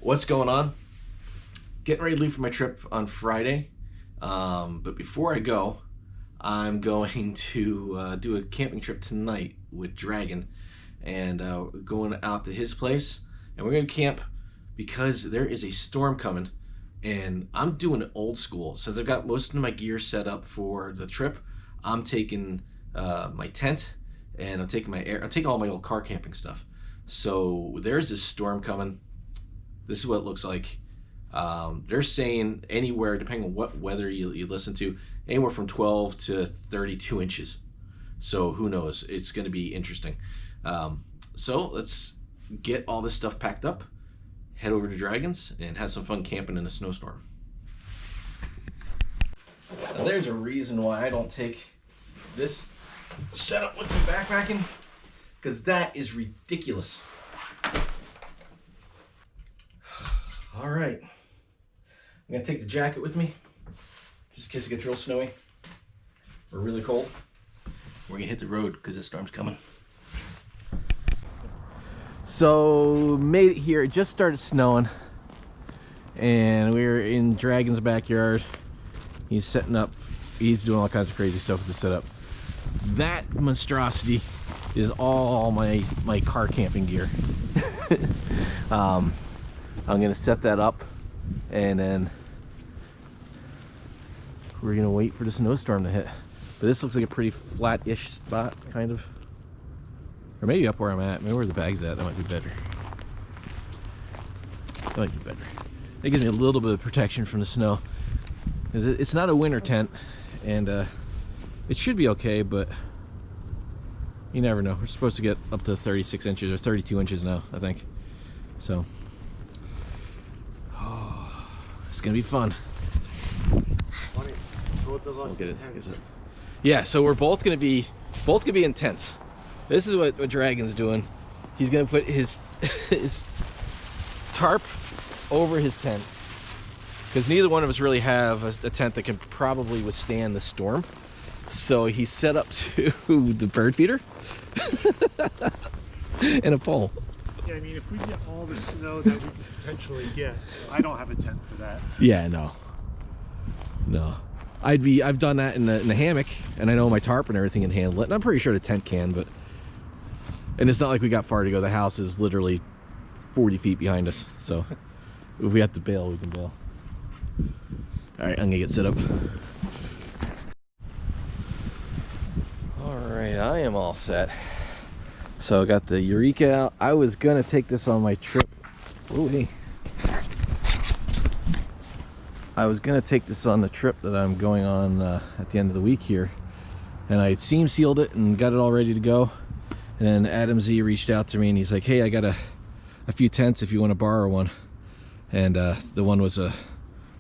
What's going on? Getting ready to leave for my trip on Friday, but before I go, I'm going to do a camping trip tonight with Dragon, and going out to his place, and we're going to camp because there is a storm coming, and I'm doing it old school. Since I've got most of my gear set up for the trip, I'm taking my tent, and I'm taking all my old car camping stuff. So there's this storm coming. This is what it looks like. They're saying anywhere, depending on what weather you listen to, anywhere from 12 to 32 inches. So who knows? It's going to be interesting. So let's get all this stuff packed up, head over to Dragons, and have some fun camping in a snowstorm. Now there's a reason why I don't take this setup with me backpacking, because that is ridiculous. All right, I'm gonna take the jacket with me, just in case it gets real snowy or really cold. We're gonna hit the road because this storm's coming. So, made it here. It just started snowing, and we're in Dragon's backyard. He's setting up, he's doing all kinds of crazy stuff with the setup. That monstrosity is all my car camping gear. I'm gonna set that up, and then we're gonna wait for the snowstorm to hit. But this looks like a pretty flat-ish spot, kind of. Or maybe up where I'm at, maybe where the bag's at, that might be better. That might be better. It gives me a little bit of protection from the snow. Because it's not a winter tent, and it should be okay, but you never know. We're supposed to get up to 36 inches or 32 inches now, I think. So, it's gonna be fun. Both of us yeah, so we're both gonna be in tents. This is what Dragon's doing. He's gonna put his tarp over his tent, because neither one of us really have a tent that can probably withstand the storm. So he's set up to the bird feeder and a pole. Yeah, I mean, if we get all the snow that we could potentially get, I don't have a tent for that. Yeah, no. I've done that in the hammock, and I know my tarp and everything can handle it, and I'm pretty sure the tent can, but, and it's not like we got far to go. The house is literally 40 feet behind us, so if we have to bail, we can bail. All right, I'm gonna get set up. All right, I am all set. So I got the Eureka out. I was gonna take this on my trip. Oh, hey. I was gonna take this on the trip that I'm going on at the end of the week here, and I seam sealed it and got it all ready to go. And then Adam Z reached out to me, and he's like, "Hey, I got a few tents if you want to borrow one." And the one was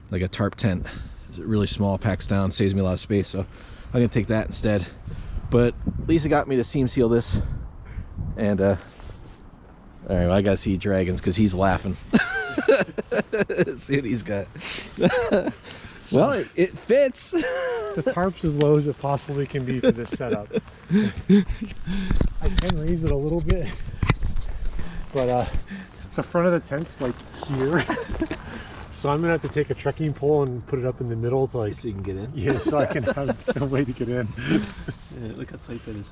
like a tarp tent. It's really small, packs down, saves me a lot of space. So I'm gonna take that instead. But Lisa got me to seam seal this. And all right, well, I gotta see Dragons because he's laughing. See what he's got. Well, it fits. The tarp's as low as it possibly can be for this setup. I can raise it a little bit, but the front of the tent's like here. So I'm gonna have to take a trekking pole and put it up in the middle to, like, so you can get in. Yeah, so I can have a way to get in. Yeah, look how tight that is.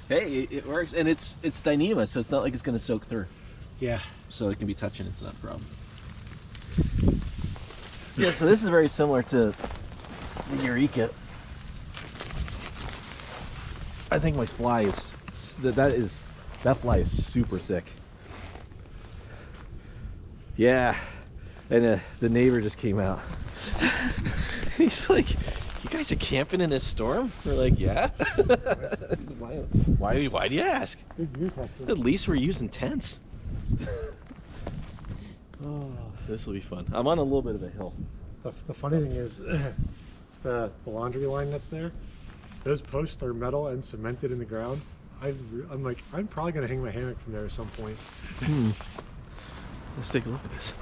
Hey, it works, and it's Dyneema, so it's not like it's gonna soak through. Yeah. So it can be touching, it's not a problem. Yeah, so this is very similar to the Eureka. I think my fly is that fly is super thick. Yeah, and the neighbor just came out. He's like, "You guys are camping in this storm?" We're like, "Yeah." Why do you ask? At least we're using tents. Oh, so this will be fun. I'm on a little bit of a hill. The funny thing is, the laundry line that's there, those posts are metal and cemented in the ground. I'm like, I'm probably gonna hang my hammock from there at some point. Let's take a look at this.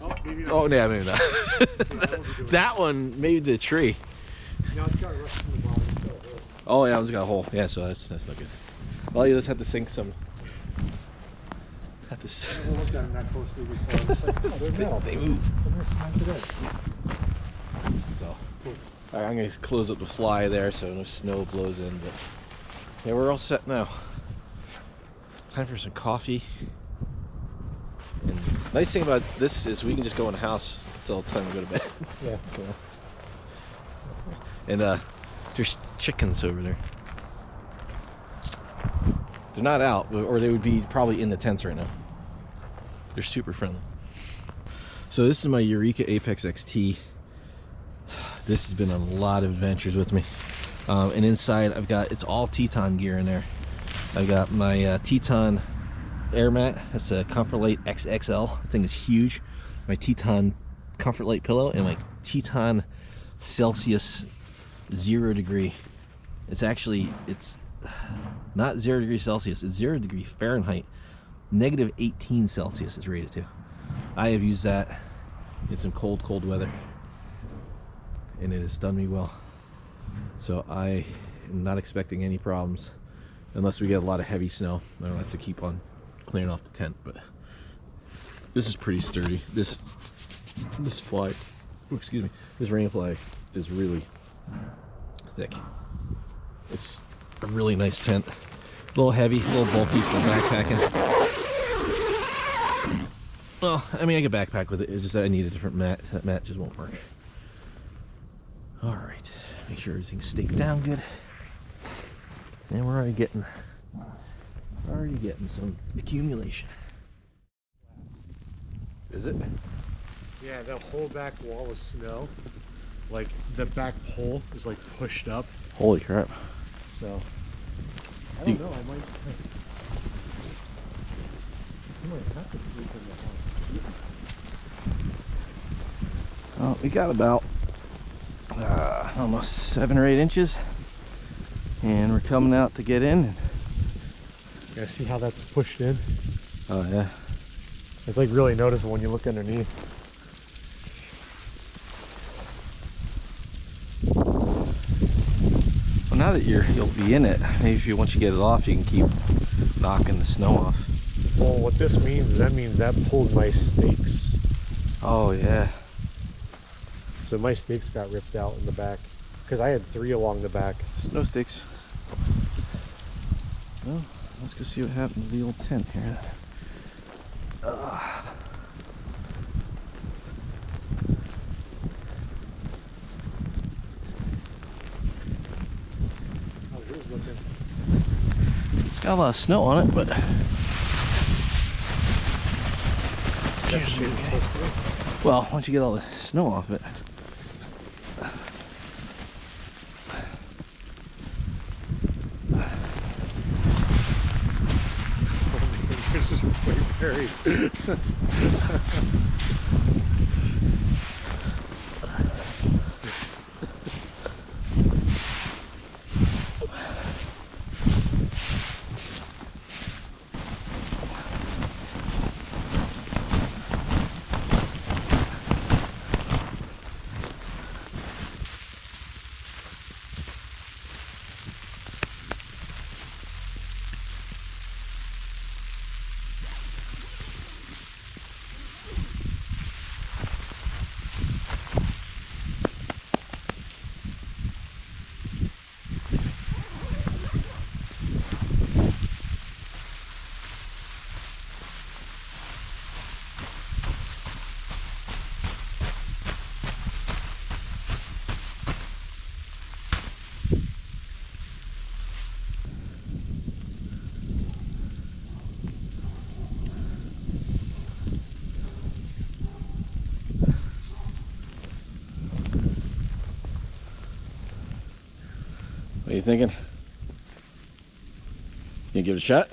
Oh, maybe not. Oh, yeah, maybe not. That one, maybe the tree. No, it's got rust in the bottom. Oh, yeah, it's got a hole. Yeah, so that's not good. Well, you just have to sink some At this. I never looked at them that closely before. I'm just like, oh, they're metal. They move. They're cemented in. So, all right, I'm gonna close up the fly there so no snow blows in. But yeah, we're all set now. Time for some coffee. And nice thing about this is we can just go in the house until it's time to go to bed. Yeah. So. And there's chickens over there. They're not out, or they would be probably in the tents right now. They're super friendly. So this is my Eureka Apex XT. This has been a lot of adventures with me. And inside I've got, it's all Teton gear in there. I've got my Teton air mat. That's a Comfort Light XXL. The thing is huge. My Teton Comfort Light pillow and my Teton Celsius 0 degree. It's actually, it's not 0 degrees Celsius, it's 0 degree Fahrenheit. Negative 18 Celsius is rated to. I have used that in some cold weather, and it has done me well. So I am not expecting any problems unless we get a lot of heavy snow. I don't have to keep on clearing off the tent, but this is pretty sturdy. This fly, oh, excuse me, this rain fly is really thick. It's a really nice tent. A little heavy, a little bulky for backpacking. Well, I mean, I could backpack with it. It's just that I need a different mat. That mat just won't work. All right, make sure everything's staked down good. And we're already getting some accumulation. Is it? Yeah, that whole back wall of snow, like the back pole is like pushed up. Holy crap. So, I don't know, I might have to sleep in the house. Well, we got about almost 7 or 8 inches, and we're coming out to get in. You gotta see how that's pushed in. Oh yeah. It's like really noticeable when you look underneath. Well, now that you'll be in it, maybe if once you get it off, you can keep knocking the snow off. Well, what this means is that pulled my stakes. Oh yeah. So my stakes got ripped out in the back because I had 3 along the back. Snow sticks. Well, let's go see what happened to the old tent here. How it is looking. It's got a lot of snow on it, but well, once you get all the snow off it. This is really very. What are you thinking? You gonna give it a shot?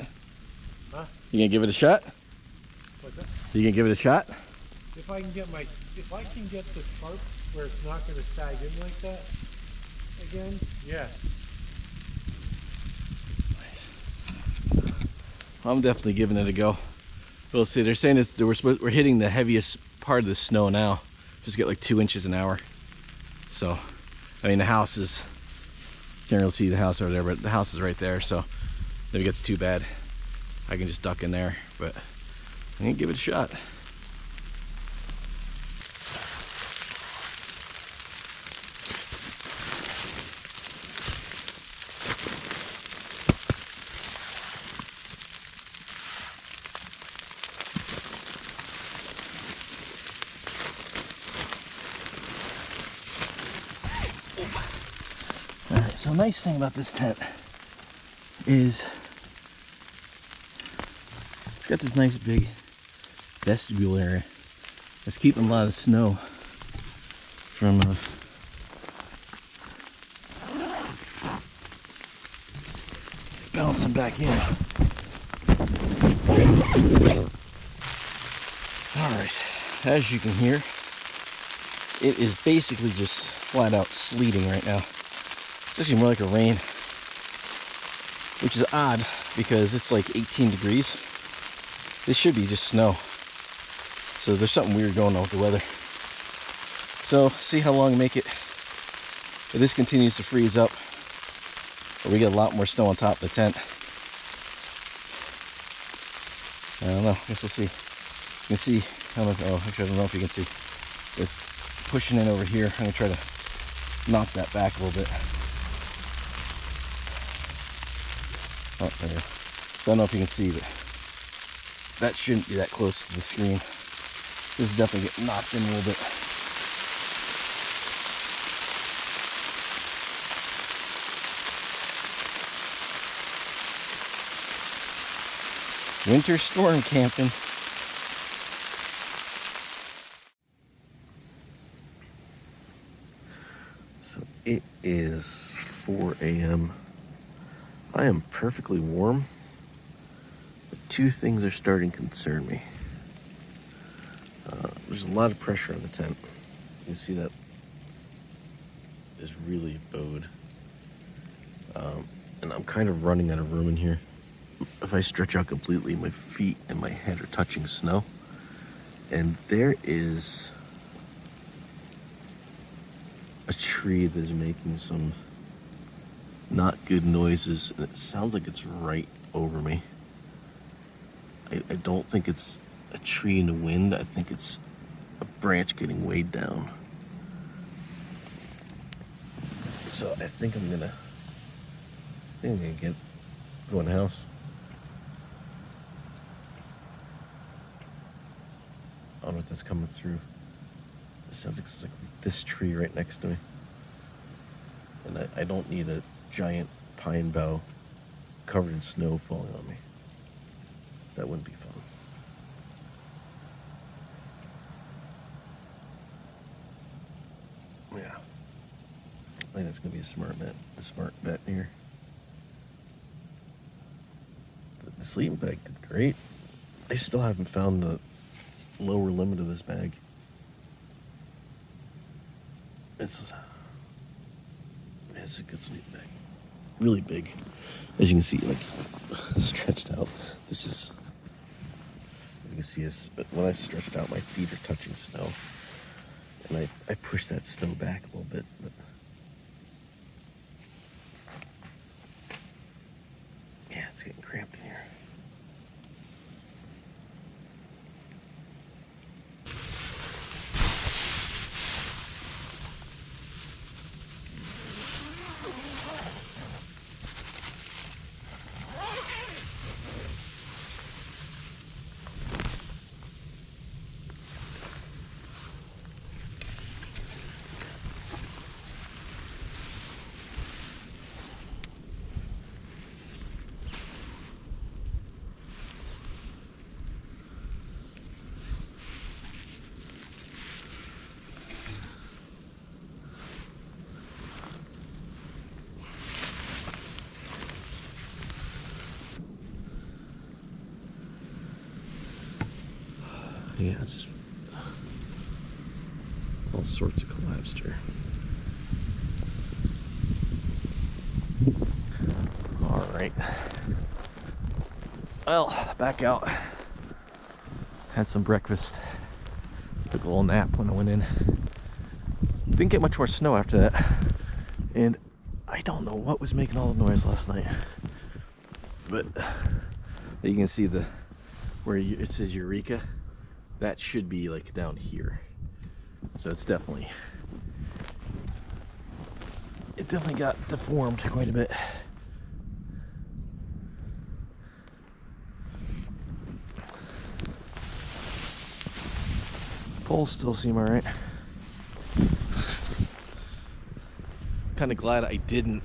Huh? You gonna give it a shot? What's that? You gonna give it a shot? If I can get the tarp where it's not going to sag in like that again, yeah. Nice. I'm definitely giving it a go. We'll see. They're saying that we're hitting the heaviest part of the snow now. Just get like 2 inches an hour. So, I mean, the house is, can't really see the house over there, but the house is right there. So if it gets too bad, I can just duck in there. But and give it a shot. Alright, so nice thing about this tent is it's got this nice big vestibule area that's keeping a lot of the snow from bouncing back in. Alright, as you can hear, it is basically just flat out sleeting right now. It's actually more like a rain, which is odd because it's like 18 degrees. This should be just snow. So there's something weird going on with the weather. So see how long we make it. If this continues to freeze up, or we get a lot more snow on top of the tent. I don't know, I guess we'll see. You can see how much, oh, actually I don't know if you can see. It's pushing in over here. I'm gonna try to knock that back a little bit. Oh, there we go. Don't know if you can see, but that shouldn't be that close to the screen. This is definitely getting knocked in a little bit. Winter storm camping. So it is 4 a.m. I am perfectly warm, but two things are starting to concern me. There's a lot of pressure on the tent. You can see that is really bowed. And I'm kind of running out of room in here. If I stretch out completely, my feet and my head are touching snow. And there is a tree that is making some not good noises, and it sounds like it's right over me. I don't think it's a tree in the wind. I think it's a branch getting weighed down. So I think I'm gonna go in the house. I don't know if that's coming through. It sounds like it's like this tree right next to me. And I don't need a giant pine bough covered in snow falling on me. That wouldn't be fun. Yeah. I think that's gonna be a smart bet here. The sleeping bag did great. I still haven't found the lower limit of this bag. It's a good sleeping bag. Really big. As you can see, like, stretched out. This is, you can see this, but when I stretch it out, my feet are touching snow. And I push that snow back a little bit, but yeah, it's getting cramped in here. Yeah, just all sorts of collapsed here. All right. Well, back out. Had some breakfast. Took a little nap when I went in. Didn't get much more snow after that. And I don't know what was making all the noise last night. But you can see the where it says Eureka, that should be like down here. So it definitely got deformed quite a bit. Poles still seem all right. Kind of glad I didn't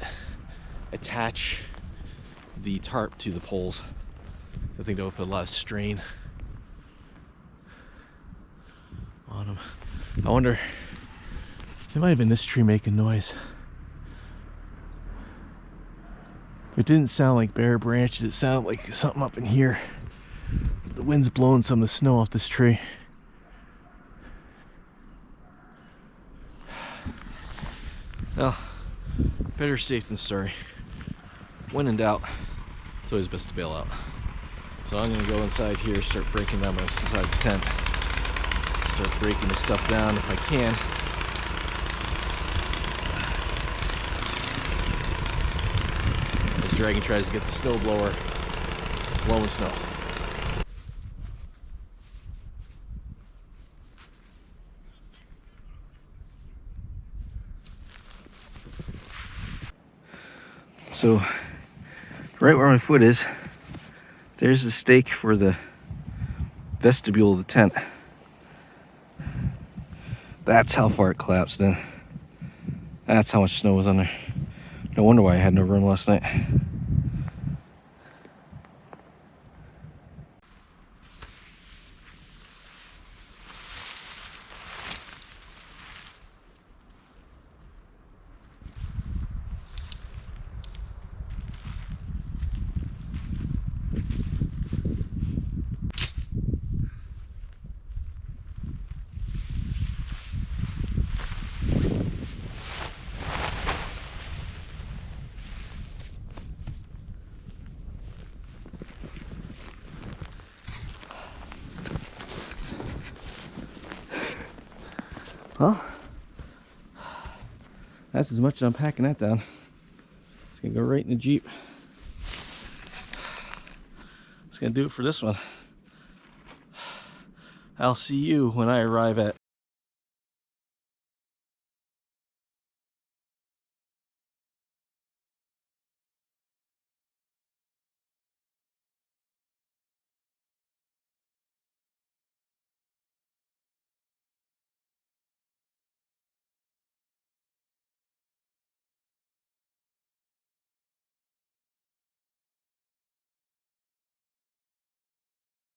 attach the tarp to the poles. I think that would put a lot of strain on them. I wonder, it might have been this tree making noise. It didn't sound like bare branches, it sounded like something up in here. The wind's blowing some of the snow off this tree. Well, better safe than sorry. When in doubt, it's always best to bail out. So I'm gonna go inside here, start breaking down inside the tent. Start breaking the stuff down if I can. As Dragon tries to get the snow blower blowing snow. So, right where my foot is, there's the stake for the vestibule of the tent. That's how far it collapsed in. That's how much snow was on there. No wonder why I had no room last night. Well, that's as much as I'm packing that down. It's gonna go right in the Jeep. It's gonna do it for this one. I'll see you when I arrive at